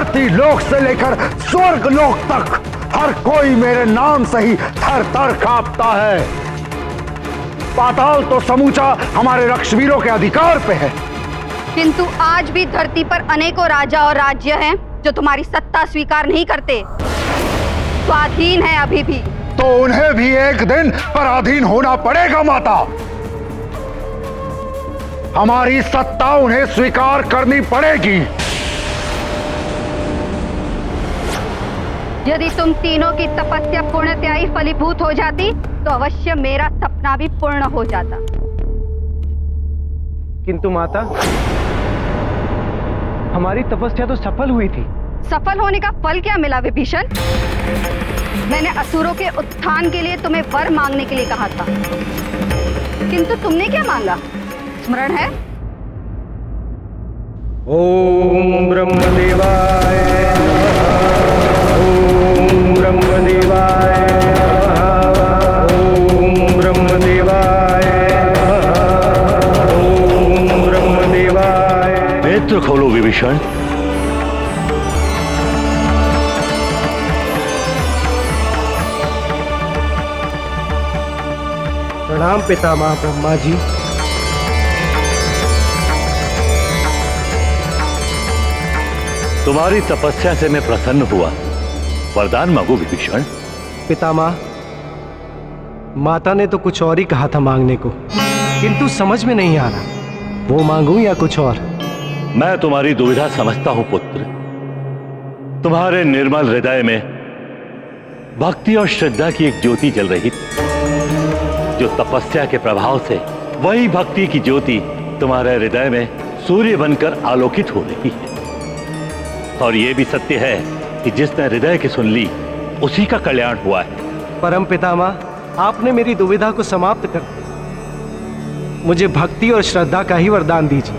धरती लोक से लेकर स्वर्ग लोक तक हर कोई मेरे नाम से ही थर थर कांपता है। पाताल तो समूचा हमारे रक्षवीरों के अधिकार पे है। किंतु आज भी धरती पर अनेकों राजा और राज्य हैं जो तुम्हारी सत्ता स्वीकार नहीं करते, स्वाधीन है अभी भी। तो उन्हें भी एक दिन पराधीन होना पड़ेगा माता। हमारी सत्ता उन्हें स्वीकार करनी पड़ेगी। यदि तुम तीनों की तपस्या पूर्णतयाई फलीभूत हो जाती तो अवश्य मेरा सपना भी पूर्ण हो जाता। किंतु माता, हमारी तपस्या तो सफल हुई थी। सफल होने का फल क्या मिला विभीषण? मैंने असुरों के उत्थान के लिए तुम्हें वर मांगने के लिए कहा था, किंतु तुमने क्या मांगा, स्मरण है? ओम ब्रह्मदेवाय ओम ब्रह्मदेवाय ओम ब्रह्मदेवाय ओम ब्रह्मदेवाय। नेत्र खोलो विभीषण। प्रणाम पितामह ब्रह्मा जी। तुम्हारी तपस्या से मैं प्रसन्न हुआ। वरदान मांगो विभीषण। पितामह, माता ने तो कुछ और ही कहा था मांगने को, किंतु समझ में नहीं आ रहा वो मांगूं या कुछ और। मैं तुम्हारी दुविधा समझता हूं पुत्र। तुम्हारे निर्मल हृदय में भक्ति और श्रद्धा की एक ज्योति जल रही थी, जो तपस्या के प्रभाव से वही भक्ति की ज्योति तुम्हारे हृदय में सूर्य बनकर आलोकित हो रही है। और यह भी सत्य है कि जिसने हृदय की सुन ली उसी का कल्याण हुआ है। परम पितामह, आपने मेरी दुविधा को समाप्त कर दिया। मुझे भक्ति और श्रद्धा का ही वरदान दीजिए।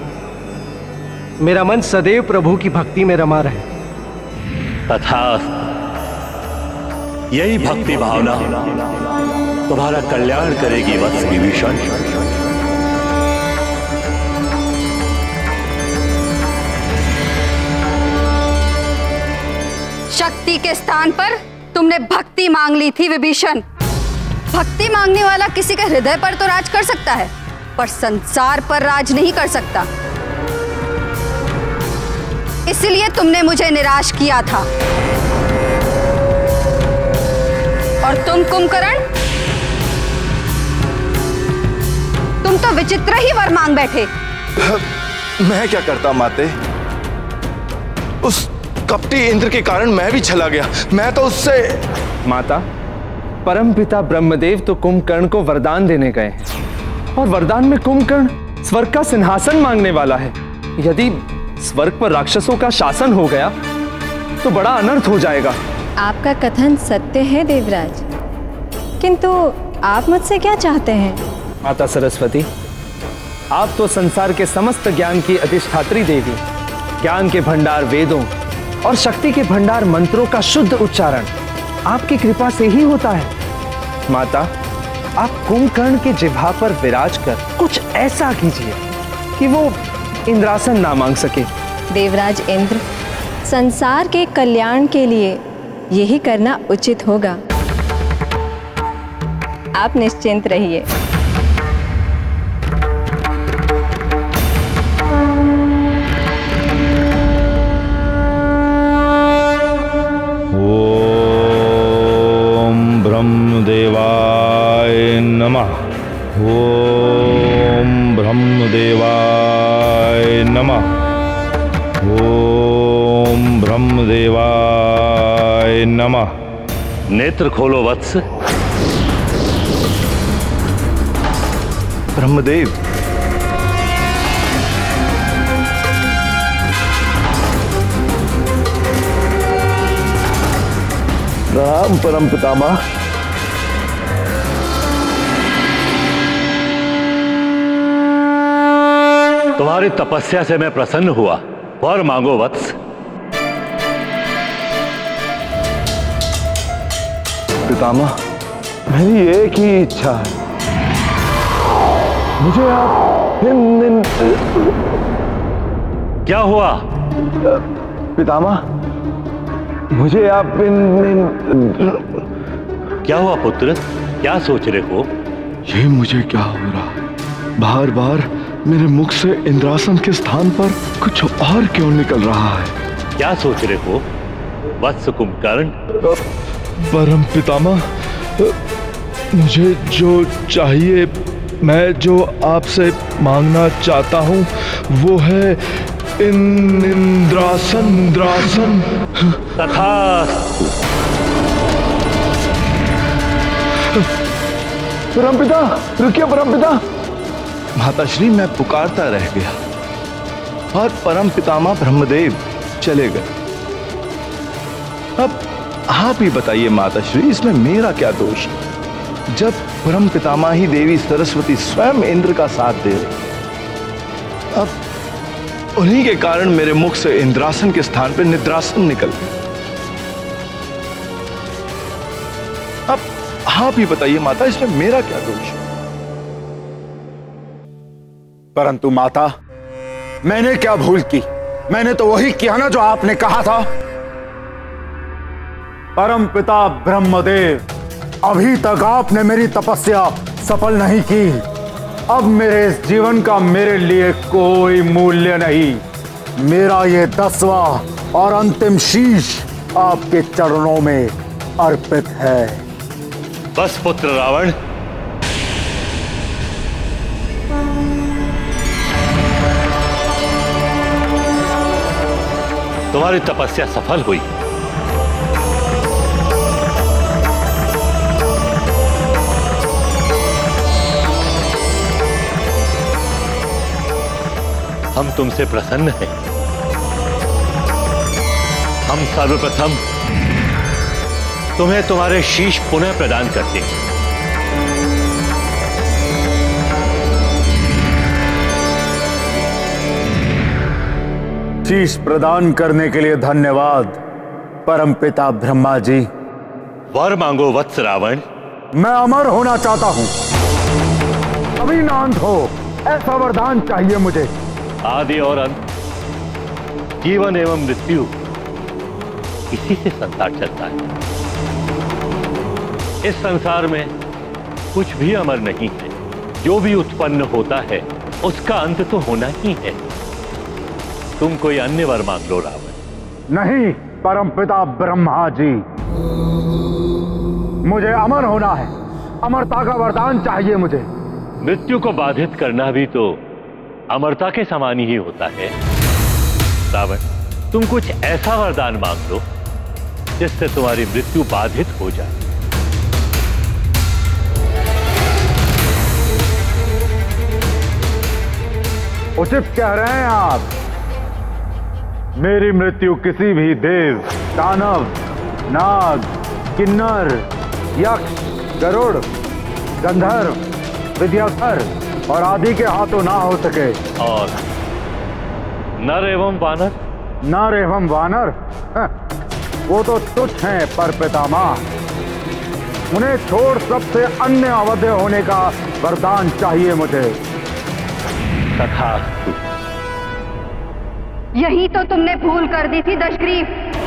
मेरा मन सदैव प्रभु की भक्ति में रमा रहे। तथास्तु। यही भक्ति भावना तुम्हारा कल्याण करेगी वत्स विभीषण। शक्ति के स्थान पर तुमने भक्ति मांग ली थी विभीषण। भक्ति मांगने वाला किसी के हृदय पर तो राज कर सकता है, पर संसार पर राज नहीं कर सकता। इसलिए तुमने मुझे निराश किया था। और तुम कुंभकर्ण, तुम तो विचित्र ही वर मांग बैठे। मैं क्या करता माते, उस कपटी इंद्र के कारण मैं भी चला गया। मैं तो उससे। माता, परमपिता ब्रह्मदेव तो कुंभकर्ण को वरदान देने गए हैं, और वरदान में कुंभकर्ण स्वर्ग का सिंहासन मांगने वाला है। यदि स्वर्ग पर राक्षसों का शासन हो गया तो बड़ा अनर्थ हो जाएगा। आपका कथन सत्य है देवराज, किंतु आप मुझसे क्या चाहते हैं? माता सरस्वती, आप तो संसार के समस्त ज्ञान की अधिष्ठात्री देवी, ज्ञान के भंडार वेदों और शक्ति के भंडार मंत्रों का शुद्ध उच्चारण आपकी कृपा से ही होता है। माता, आप कुंभकर्ण के जिह्वा पर विराज कर कुछ ऐसा कीजिए कि वो इंद्रासन ना मांग सके। देवराज इंद्र, संसार के कल्याण के लिए यही करना उचित होगा। आप निश्चिंत रहिए। ओम ब्रह्मदेवाय नमः। ओम ब्रह्मदेवाय नमः। ओम ब्रह्मदेवाय नमः। नेत्र खोलो वत्स। ब्रह्मदेव, प्रणाम परम पितामह। तुम्हारी तपस्या से मैं प्रसन्न हुआ। वर मांगो वत्स। पितामह, मेरी एक ही इच्छा है, मुझे आप क्या हुआ? पितामह, मुझे आप क्या हुआ पुत्र, क्या सोच रहे हो? ये मुझे क्या हो रहा? बार बार मेरे मुख से इंद्रासन के स्थान पर कुछ और क्यों निकल रहा है? क्या सोच रहे हो वत्स कुंभकर्ण? परम पितामह, मुझे जो चाहिए, मैं जो आपसे मांगना चाहता हूँ वो है इंद्रासन। तथास्तु। परमपिता, रुकिए परमपिता। माताश्री, मैं पुकारता रह गया और परम पितामह ब्रह्मदेव चले गए। अब आप ही बताइए माताश्री, इसमें मेरा क्या दोष है? जब परम पितामह ही देवी सरस्वती स्वयं इंद्र का साथ दे रही, अब उन्हीं के कारण मेरे मुख से इंद्रासन के स्थान पर निद्रासन निकल गया। अब आप ही बताइए माता, इसमें मेरा क्या दोष है? परंतु माता, मैंने क्या भूल की? मैंने तो वही किया ना जो आपने कहा था। परमपिता ब्रह्मदेव, अभी तक आपने मेरी तपस्या सफल नहीं की। अब मेरे इस जीवन का मेरे लिए कोई मूल्य नहीं। मेरा ये 10वां और अंतिम शीश आपके चरणों में अर्पित है। बस पुत्र रावण, तुम्हारी तपस्या सफल हुई। हम तुमसे प्रसन्न हैं। हम सर्वप्रथम तुम्हें तुम्हारे शीश पुनः प्रदान करते हैं। शीश प्रदान करने के लिए धन्यवाद परमपिता ब्रह्मा जी। वर मांगो वत्स रावण। मैं अमर होना चाहता हूं, अभी ना अंत हो, ऐसा वरदान चाहिए मुझे। आदि और अंत, जीवन एवं मृत्यु, इसी से संसार चलता है। इस संसार में कुछ भी अमर नहीं है। जो भी उत्पन्न होता है उसका अंत तो होना ही है। तुम कोई अन्य वर मांग लो रावण। नहीं परमपिता ब्रह्मा जी, मुझे अमर होना है। अमरता का वरदान चाहिए मुझे। मृत्यु को बाधित करना भी तो अमरता के समान ही होता है। रावण, तुम कुछ ऐसा वरदान मांग लो जिससे तुम्हारी मृत्यु बाधित हो जाए। उचित कह रहे हैं आप। मेरी मृत्यु किसी भी देव, दानव, नाग, किन्नर, यक्ष, गरुड़, गंधर्व, विद्याधर और आदि के हाथों ना हो सके। और नर एवं वानर? नर एवं वानर, वो तो तुच्छ हैं परपितामह। उन्हें छोड़ सबसे अन्य अवध्य होने का वरदान चाहिए मुझे। तथास्तु। यही तो तुमने भूल कर दी थी दशग्रीव।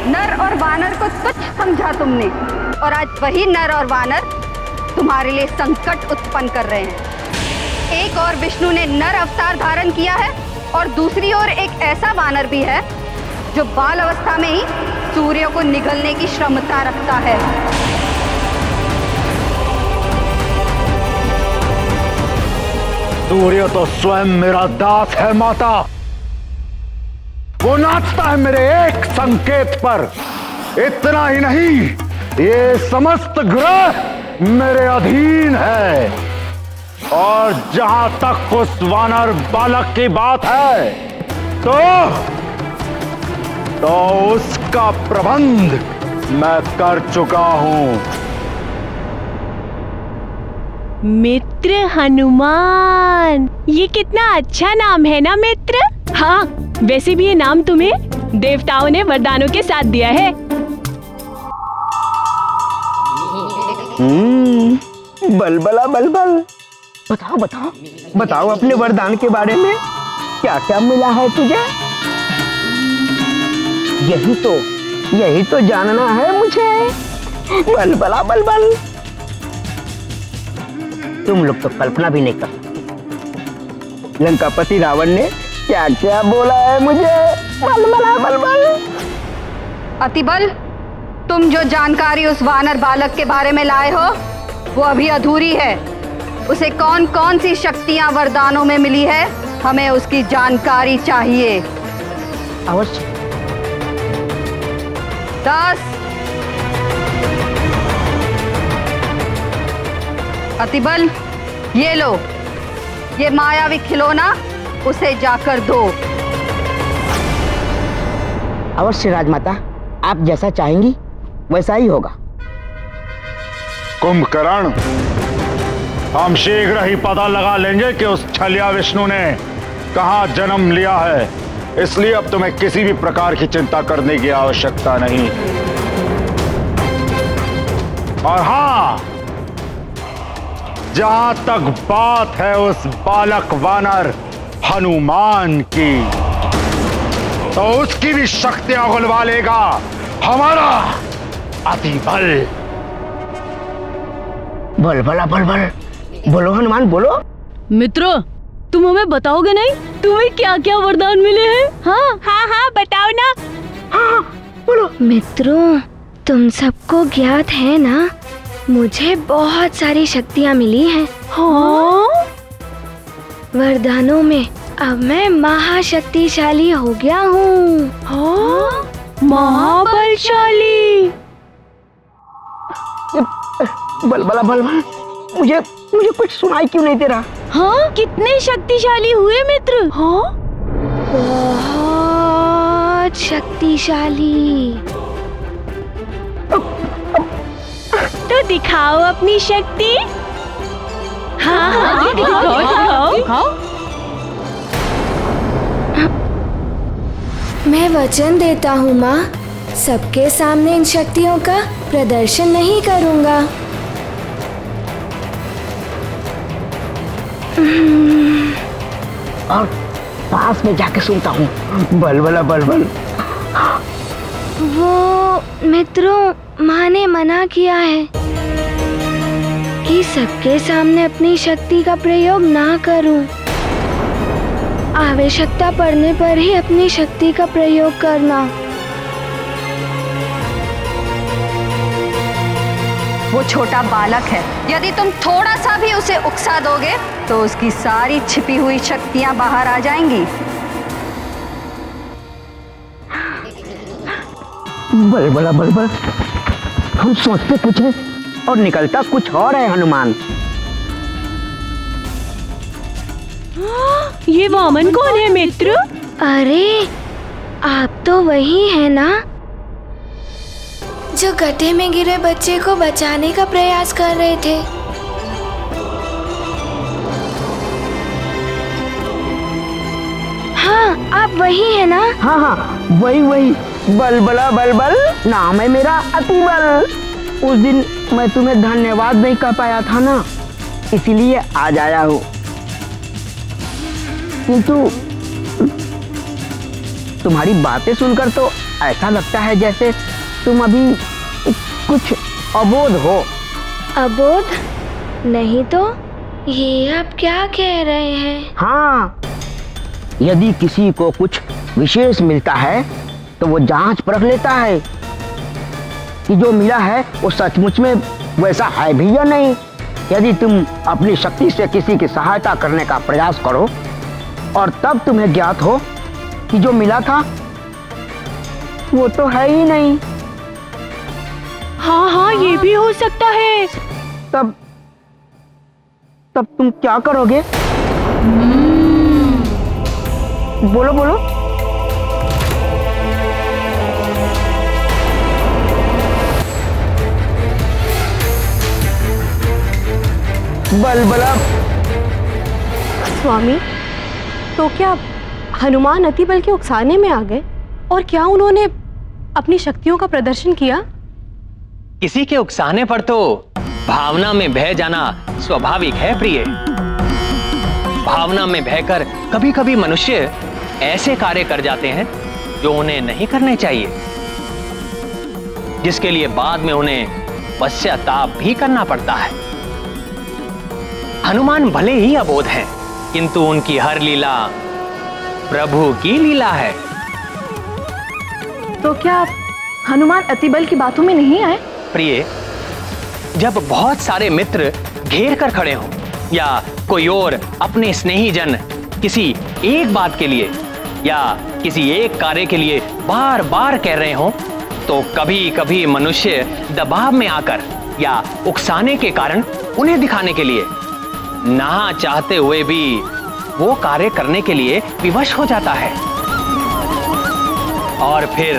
नर और वानर को तुच्छ समझा तुमने, और आज वही नर और वानर तुम्हारे लिए संकट उत्पन्न कर रहे हैं। एक और विष्णु ने नर अवतार धारण किया है और दूसरी ओर एक ऐसा वानर भी है जो बाल अवस्था में ही सूर्य को निगलने की क्षमता रखता है। सूर्य तो स्वयं मेरा दास है माता। वो नाचता है मेरे एक संकेत पर। इतना ही नहीं, ये समस्त ग्रह मेरे अधीन है। और जहां तक उस वानर बालक की बात है तो उसका प्रबंध मैं कर चुका हूं। मित्र हनुमान, ये कितना अच्छा नाम है ना मित्र। हाँ, वैसे भी ये नाम तुम्हें देवताओं ने वरदानों के साथ दिया है। बलबला बलबल, बताओ बताओ बताओ अपने वरदान के बारे में। क्या क्या मिला है तुझे? यही तो जानना है मुझे। बलबला बलबल, तुम लोग तो कल्पना भी नहीं कर सकते लंकापति रावण ने क्या क्या बोला है मुझे। बलबला बलबल। अतिबल, तुम जो जानकारी उस वानर बालक के बारे में लाए हो वो अभी अधूरी है। उसे कौन कौन सी शक्तियां वरदानों में मिली है, हमें उसकी जानकारी चाहिए। अवश्य। 10। अतिबल, ये लो, ये मायावी खिलौना उसे जाकर दो। अवश्य राजमाता, आप जैसा चाहेंगी वैसा ही होगा। कुंभकर्ण, हम शीघ्र ही पता लगा लेंगे कि उस छलिया विष्णु ने कहां जन्म लिया है, इसलिए अब तुम्हें किसी भी प्रकार की चिंता करने की आवश्यकता नहीं। और हां, जहां तक बात है उस बालक वानर हनुमान की, तो उसकी भी शक्तियां गुलवा लेगा हमारा अतिबल। बलबला बलबल, बोलो हनुमान बोलो। मित्रों, तुम हमें बताओगे नहीं तुम्हें क्या क्या वरदान मिले हैं? हाँ हाँ हाँ बताओ ना। हाँ बोलो। मित्रों, तुम सबको ज्ञात है ना, मुझे बहुत सारी शक्तियाँ मिली हैं। हाँ? वरदानों में अब मैं महाशक्तिशाली हो गया हूँ। हाँ? महाबलशाली। बलबला बलबल, मुझे कुछ सुनाई क्यों नहीं दे रहा? हाँ? कितने शक्तिशाली हुए मित्र? हाँ? बहुत शक्तिशाली। तो दिखाओ अपनी शक्ति। हाँ हाँ दिखाओ। मैं वचन देता हूँ माँ, सबके सामने इन शक्तियों का प्रदर्शन नहीं करूँगा। और पास में जाके सुनता हूँ। बलबला बलबल। वो मित्रों, माँ ने मना किया है कि सबके सामने अपनी शक्ति का प्रयोग ना करूं। आवश्यकता पड़ने पर ही अपनी शक्ति का प्रयोग करना। वो छोटा बालक है, यदि तुम थोड़ा सा भी उसे उकसा दोगे तो उसकी सारी छिपी हुई शक्तियां बाहर आ जाएंगी। बलबला बलबल, हम सोचते कुछ है और निकलता कुछ और है हनुमान। ये वामन कौन है मित्र? अरे, आप तो वही है ना जो गड्ढे में गिरे बच्चे को बचाने का प्रयास कर रहे थे। हाँ, आप वही है ना? हाँ हाँ, वही। बलबला बलबल नाम है मेरा, अतिबल। उस दिन मैं तुम्हें धन्यवाद नहीं कह पाया था ना, इसीलिए आज आया हूँ। किंतु तुम्हारी बातें सुनकर तो ऐसा लगता है जैसे तुम अभी कुछ अबोध हो। अबोध? नहीं तो, ये आप क्या कह रहे हैं? हाँ, यदि किसी को कुछ विशेष मिलता है तो वो जांच परख लेता है कि जो मिला है वो सचमुच में वैसा है भी या नहीं। यदि तुम अपनी शक्ति से किसी की सहायता करने का प्रयास करो और तब तुम्हें ज्ञात हो कि जो मिला था वो तो है ही नहीं। हाँ, ये भी हो सकता है। तब तुम क्या करोगे? बोलो। बलबला। स्वामी, तो क्या हनुमान अतिबल के उकसाने में आ गए और क्या उन्होंने अपनी शक्तियों का प्रदर्शन किया? किसी के उकसाने पर तो भावना में बह जाना स्वाभाविक है प्रिय। भावना में बहकर कभी कभी मनुष्य ऐसे कार्य कर जाते हैं जो उन्हें नहीं करने चाहिए, जिसके लिए बाद में उन्हें पश्चाताप भी करना पड़ता है। हनुमान भले ही अबोध हैं, किंतु उनकी हर लीला प्रभु की लीला है। तो क्या हनुमान अतिबल की बातों में नहीं आए? प्रिय, जब बहुत सारे मित्र घेर कर खड़े हों या कोई और अपने स्नेही जन किसी एक बात के लिए या किसी एक कार्य के लिए बार बार कह रहे हों, तो कभी कभी मनुष्य दबाव में आकर या उकसाने के कारण उन्हें दिखाने के लिए ना चाहते हुए भी वो कार्य करने के लिए विवश हो जाता है। और फिर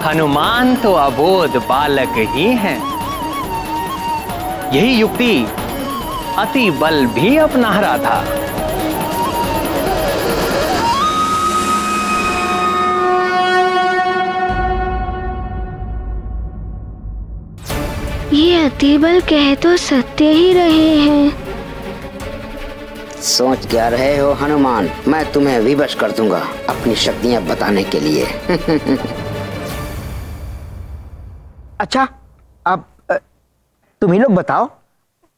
हनुमान तो अबोध बालक ही हैं। यही युक्ति अति बल भी अपना रहा था। ये अतिबल कह तो सत्य ही रहे हैं। सोच क्या रहे हो हनुमान? मैं तुम्हें विवश कर दूंगा अपनी शक्तियां बताने के लिए। अच्छा, अब तुम ही लोग बताओ,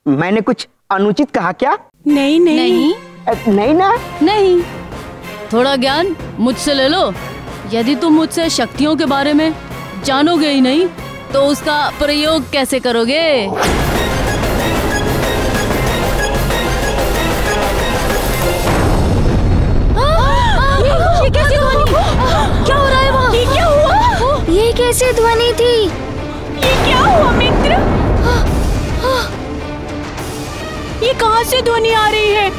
मैंने कुछ अनुचित कहा क्या? नहीं नहीं नहीं ना? नहीं, थोड़ा ज्ञान मुझसे ले लो। यदि तुम मुझसे शक्तियों के बारे में जानोगे ही नहीं तो उसका प्रयोग कैसे करोगे? ये कैसी ध्वनि? क्या हो रहा है वहाँ? ये क्या हुआ? ये कैसी ध्वनि थी? ये क्या हुआ मित्र? ये कहाँ से ध्वनि आ रही है?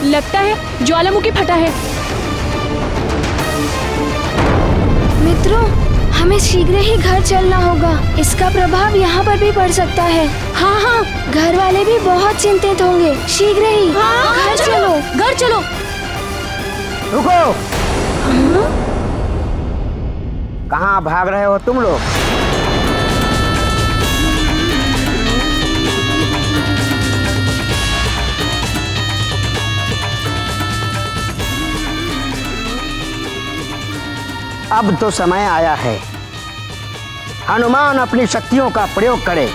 लगता है ज्वालामुखी फटा है। मित्रों, हमें शीघ्र ही घर चलना होगा। इसका प्रभाव यहाँ पर भी पड़ सकता है। हाँ हाँ, घर वाले भी बहुत चिंतित होंगे। शीघ्र ही घर चलो। घर चलो। रुको। कहाँ भाग रहे हो तुम लोग? अब तो समय आया है हनुमान अपनी शक्तियों का प्रयोग करे।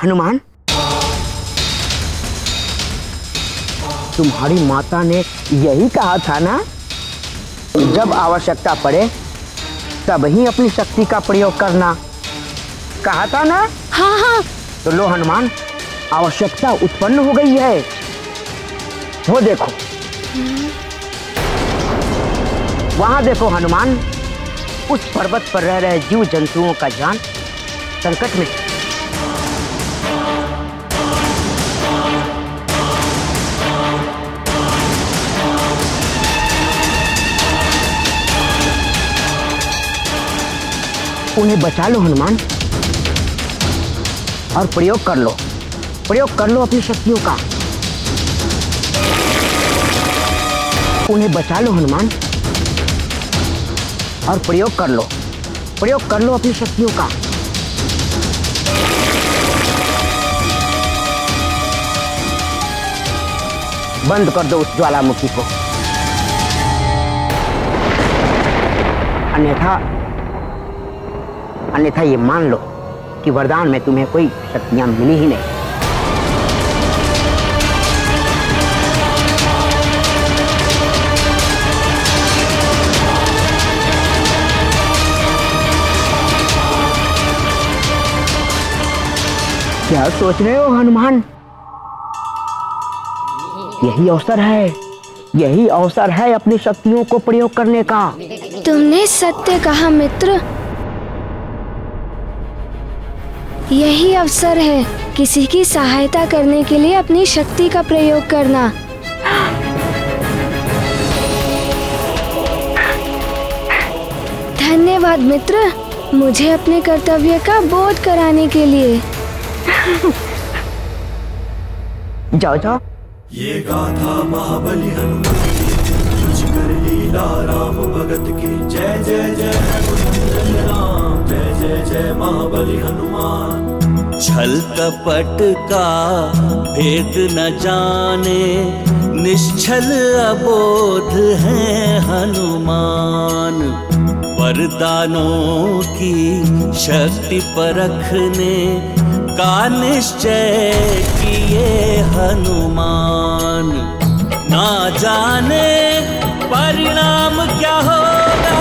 हनुमान, तुम्हारी माता ने यही कहा था ना, जब आवश्यकता पड़े तब ही अपनी शक्ति का प्रयोग करना, कहा था ना? हाँ हाँ। तो लो हनुमान, आवश्यकता उत्पन्न हो गई है। वो देखो, वहां देखो हनुमान, उस पर्वत पर रह रहे जीव जंतुओं का जान संकट में। उन्हें बचा लो हनुमान और प्रयोग कर लो अपनी शक्तियों का। उन्हें बचा लो हनुमान और प्रयोग कर लो अपनी शक्तियों का। बंद कर दो उस ज्वालामुखी को, अन्यथा ये मान लो कि वरदान में तुम्हें कोई शक्तियां मिली ही नहीं। क्या सोच रहे हो हनुमान? यही अवसर है अपनी शक्तियों को प्रयोग करने का। तुमने सत्य कहा मित्र, यही अवसर है किसी की सहायता करने के लिए अपनी शक्ति का प्रयोग करना। धन्यवाद मित्र, मुझे अपने कर्तव्य का बोध कराने के लिए। जाओ जाओ। ये गाथा महाबली हनुमान की, तुझ कर लीला राम भगत की। जय जय जय रघुनंदन राम, जय जय जय महाबली हनुमान। छल कपट का भेद न जाने, निश्छल अबोध है हनुमान। वरदानों की शक्ति परखने का निश्चय किए हनुमान। ना जाने परिणाम क्या होगा,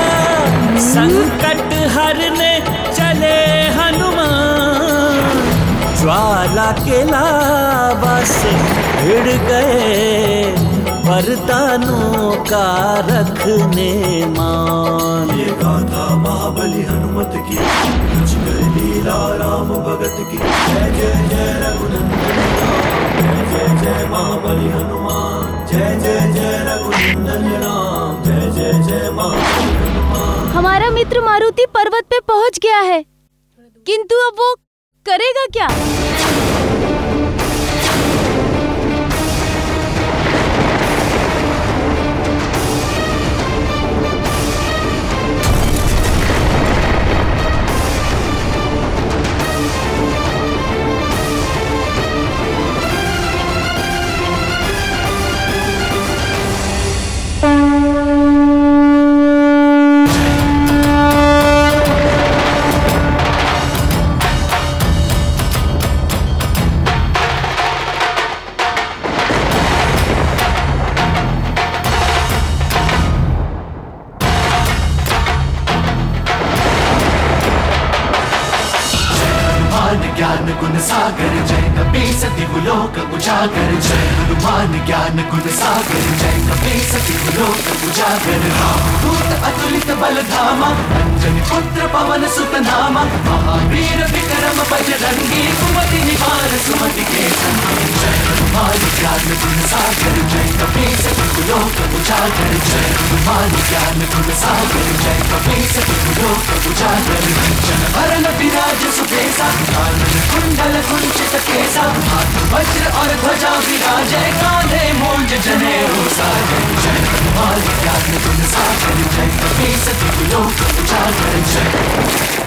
संकट हरने चले हनुमान। ज्वाला के लावा से भिड़ गए, वरदानों का रखने मान। ये गाथा महाबली हनुमत की, तुझ कर लीला राम भगत की। जय जय जय रघुनंदन राम, जय जय जय महाबली हनुमान। जय जय जय रघुनंदन राम, जय जय जय महाबली हनुमान। हमारा मित्र मारुति पर्वत पे पहुंच गया है, किंतु अब वो करेगा क्या? ज्ञान गुण सागर, जय कपीस दिवलोक उजागर। जय हनुमान ज्ञान गुण सागर, जय कपीस दिवलोक उजागर। रामदूत अतुलित बल धामा, अंजनी पुत्र पवन सुत नामा। महावीर विक्रम बजरंगी, कुमति निवार सुमति के संगी। जय हनुमान ज्ञान गुण सागर, जय कपीस दिवलोक उजागर। जय हनुमान ज्ञान गुण सागर, जय कपीस दिवलोक उजागर। जन हरण विराज सुबेसा, कुंडल कुंचित केसा। हाथ वज्र और ध्वजा विराजे, कांधे मूंज जनेऊ साजे। जय हनुमान ज्ञान गुण सागर, जय कपीस दिवलोक उजागर। जय